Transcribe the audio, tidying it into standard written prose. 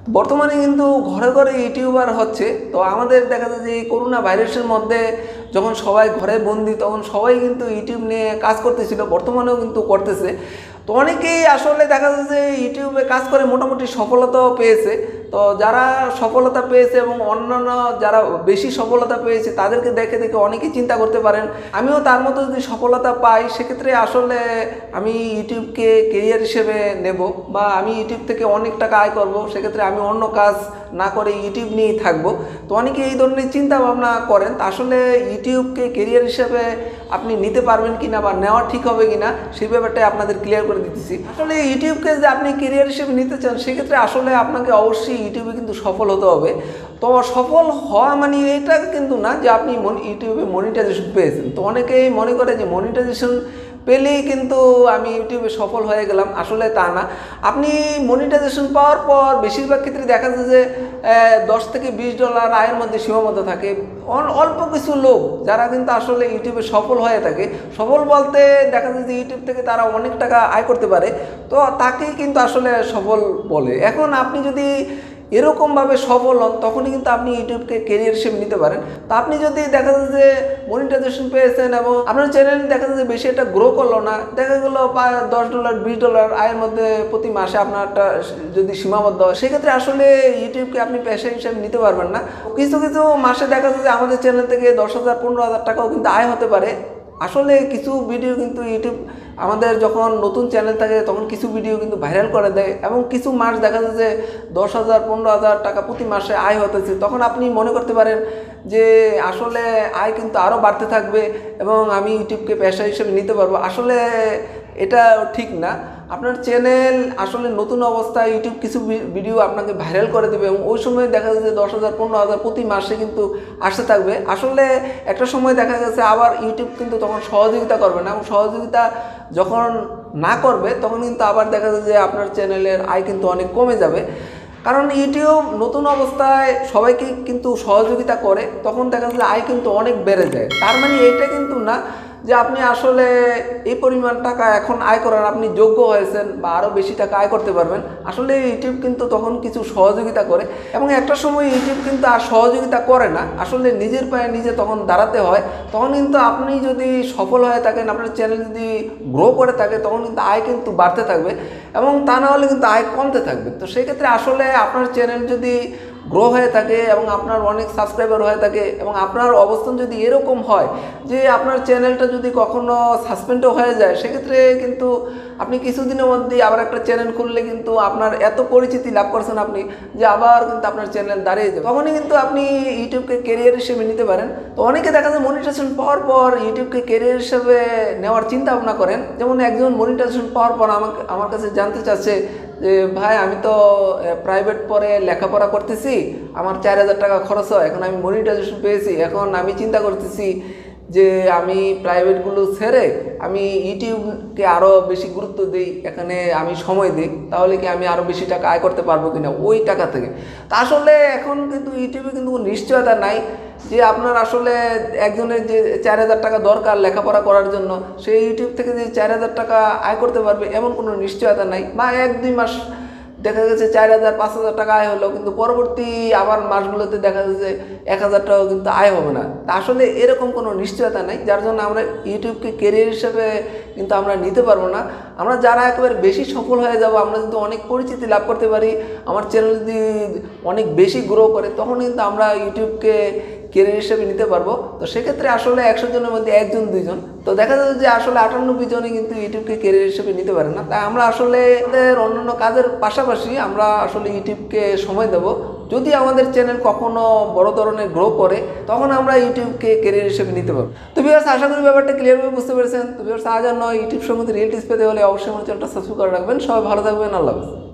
বর্তমানে কিন্তু ঘরে ঘরে ইউটিউবার হচ্ছে। তো আমাদের দেখা যায় যে এই করোনা ভাইরাসের মধ্যে যখন সবাই ঘরে বন্দি, তখন সবাই কিন্তু ইউটিউব নিয়ে কাজ করতেছিল, বর্তমানেও কিন্তু করতেছে। তো অনেকেই আসলে দেখা যায় যে ইউটিউবে কাজ করে মোটামুটি সফলতাও পেয়েছে। তো যারা সফলতা পেয়েছে এবং অন্যান্য যারা বেশি সফলতা পেয়েছে তাদেরকে দেখে দেখে অনেকেই চিন্তা করতে পারেন আমিও তার মতো যদি সফলতা পাই, সেক্ষেত্রে আসলে আমি ইউটিউবকে কেরিয়ার হিসেবে নেব, বা আমি ইউটিউব থেকে অনেক টাকা আয় করব, সেক্ষেত্রে আমি অন্য কাজ না করে ইউটিউব নিয়েই থাকবো। তো অনেকে এই ধরনের চিন্তা ভাবনা করেন। তা আসলে ইউটিউবকে কেরিয়ার হিসেবে আপনি নিতে পারবেন কিনা বা নেওয়া ঠিক হবে কিনা সেই ব্যাপারটাই আপনাদের ক্লিয়ার করে দিতেছি। আসলে ইউটিউবকে যে আপনি কেরিয়ার হিসেবে নিতে চান, সেক্ষেত্রে আসলে আপনাকে অবশ্যই ইউটিউবে কিন্তু সফল হতে হবে। তো সফল হওয়া মানে এটা কিন্তু না যে আপনি ইউটিউবে মনিটাইজেশন পেয়েছেন। তো অনেকেই মনে করে যে মনিটাইজেশন পেলেই কিন্তু আমি ইউটিউবে সফল হয়ে গেলাম, আসলে তা না। আপনি মনিটাইজেশন পাওয়ার পর বেশিরভাগ ক্ষেত্রে দেখা যায় যে $10 থেকে $20 আয়ের মধ্যে সীমাবদ্ধ থাকে। অল্প কিছু লোক যারা কিন্তু আসলে ইউটিউবে সফল হয়ে থাকে, সফল বলতে দেখা যায় যে ইউটিউব থেকে তারা অনেক টাকা আয় করতে পারে, তো তাকেই কিন্তু আসলে সফল বলে। এখন আপনি যদি এরকমভাবে সফল হন, তখনই কিন্তু আপনি ইউটিউবকে কেরিয়ার হিসেবে নিতে পারেন। তো আপনি যদি দেখা যায় যে মনিটাইজেশন পেয়েছেন এবং আপনার চ্যানেল দেখা যায় যে বেশি একটা গ্রো করলো না, দেখা গেলো $10 $20 আয়ের মধ্যে প্রতি মাসে আপনার একটা যদি সীমাবদ্ধ হয়, সেক্ষেত্রে আসলে ইউটিউবকে আপনি পেশা হিসেবে নিতে পারবেন না। কিছু কিছু মাসে দেখা যায় যে আমাদের চ্যানেল থেকে 10,000 15,000 টাকাও কিন্তু আয় হতে পারে। আসলে কিছু ভিডিও কিন্তু ইউটিউব আমাদের যখন নতুন চ্যানেল থাকে তখন কিছু ভিডিও কিন্তু ভাইরাল করে দেয়, এবং কিছু মাস দেখা যায় যে 10,000 15,000 টাকা প্রতি মাসে আয় হতেছে। তখন আপনি মনে করতে পারেন যে আসলে আয় কিন্তু আরও বাড়তে থাকবে এবং আমি ইউটিউবকে পেশা হিসেবে নিতে পারবো। আসলে এটা ঠিক না। আপনার চ্যানেল আসলে নতুন অবস্থায় ইউটিউব কিছু ভিডিও আপনাকে ভাইরাল করে দেবে, এবং ওই সময় দেখা যায় যে 10,000 15,000 প্রতি মাসে কিন্তু আসতে থাকবে। আসলে একটা সময় দেখা গেছে আবার ইউটিউব কিন্তু তখন সহযোগিতা করবে না, এবং সহযোগিতা যখন না করবে তখন কিন্তু আবার দেখা যায় যে আপনার চ্যানেলের আয় কিন্তু অনেক কমে যাবে। কারণ ইউটিউব নতুন অবস্থায় সবাইকে কিন্তু সহযোগিতা করে, তখন দেখা যায় আয় কিন্তু অনেক বেড়ে যায়। তার মানে এইটা কিন্তু না যে আপনি আসলে এই পরিমাণ টাকা এখন আয় করার আপনি যোগ্য হয়েছেন বা আরও বেশি টাকা আয় করতে পারবেন। আসলে ইউটিউব কিন্তু তখন কিছু সহযোগিতা করে, এবং একটা সময় ইউটিউব কিন্তু আর সহযোগিতা করে না, আসলে নিজের পায়ে নিজে তখন দাঁড়াতে হয়। তখন কিন্তু আপনি যদি সফল হয়ে থাকেন, আপনার চ্যানেল যদি গ্রো করে থাকে, তখন কিন্তু আয় কিন্তু বাড়তে থাকবে, এবং তা না হলে কিন্তু আয় কমতে থাকবে। তো সেক্ষেত্রে আসলে আপনার চ্যানেল যদি গ্রো হয়ে থাকে এবং আপনার অনেক সাবস্ক্রাইবার হয়ে থাকে, এবং আপনার অবস্থান যদি এরকম হয় যে আপনার চ্যানেলটা যদি কখনো সাসপেন্ডও হয়ে যায়, সেক্ষেত্রে কিন্তু আপনি কিছুদিনের মধ্যেই আবার একটা চ্যানেল খুললে কিন্তু আপনার এত পরিচিতি লাভ করছেন আপনি, যে আবার কিন্তু আপনার চ্যানেল দাঁড়িয়ে যাবে। তখনই কিন্তু আপনি ইউটিউবকে কেরিয়ার হিসেবে নিতে পারেন। তো অনেকে দেখা যায় মনিটাইজেশন পাওয়ার পর ইউটিউবকে কেরিয়ার হিসেবে নেওয়ার চিন্তা ভাবনা করেন। যেমন একজন মনিটাইজেশন পাওয়ার পর আমার কাছে জানতে চাচ্ছে যে ভাই, আমি তো প্রাইভেট পরে লেখাপড়া করতেছি, আমার 4,000 টাকা খরচ হয়, এখন আমি মনিটাইজেশন পেয়েছি, এখন আমি চিন্তা করতেছি যে আমি প্রাইভেটগুলো ছেড়ে আমি ইউটিউবকে আরও বেশি গুরুত্ব দিই, এখানে আমি সময় দিই, তাহলে কি আমি আরও বেশি টাকা আয় করতে পারবো কিনা ওই টাকা থেকে। তা আসলে এখন কিন্তু ইউটিউবে কিন্তু কোনো নিশ্চয়তা নাই যে আপনার আসলে একজনের যে 4,000 টাকা দরকার লেখাপড়া করার জন্য, সেই ইউটিউব থেকে যে 4,000 টাকা আয় করতে পারবে এমন কোনো নিশ্চয়তা নাই। বা 1-2 মাস দেখা গেছে 4,000 5,000 টাকা আয় হলো, কিন্তু পরবর্তী আবার মাসগুলোতে দেখা যাচ্ছে যে 1,000 টাকাও কিন্তু আয় হবে না। তা আসলে এরকম কোনো নিশ্চয়তা নেই, যার জন্য আমরা ইউটিউবকে কেরিয়ার হিসেবে কিন্তু আমরা নিতে পারবো না। আমরা যারা একেবারে বেশি সফল হয়ে যাব, আমরা যদি অনেক পরিচিতি লাভ করতে পারি, আমার চ্যানেল যদি অনেক বেশি গ্রো করে, তখন কিন্তু আমরা ইউটিউবকে কেরিয়ার হিসেবে নিতে পারবো। তো সেক্ষেত্রে আসলে 100 জনের মধ্যে 1 জন 2 জন, তো দেখা যাচ্ছে যে আসলে 98 জনই কিন্তু ইউটিউবকে কেরিয়ার হিসেবে নিতে পারে না। তাই আমরা আসলে অন্যান্য কাজের পাশাপাশি আমরা আসলে ইউটিউবকে সময় দেব। যদি আমাদের চ্যানেল কখনো বড় ধরনের গ্রো করে, তখন আমরা ইউটিউবকে কেরিয়ার হিসেবে নিতে পারবো। তো ভিউয়ার্স, আশা করি ব্যাপারটা ক্লিয়ারভাবে বুঝতে পেরেছেন। তো ভিউয়ার্স, আজ আর নয়, ইউটিউব সম্বন্ধে রিয়েল টিপস পেতে হলে অবশ্যই আমার চ্যানেলটা সাবস্ক্রাইব করে রাখবেন। সবাই ভালো থাকবেন, আল্লাহ হাফেজ।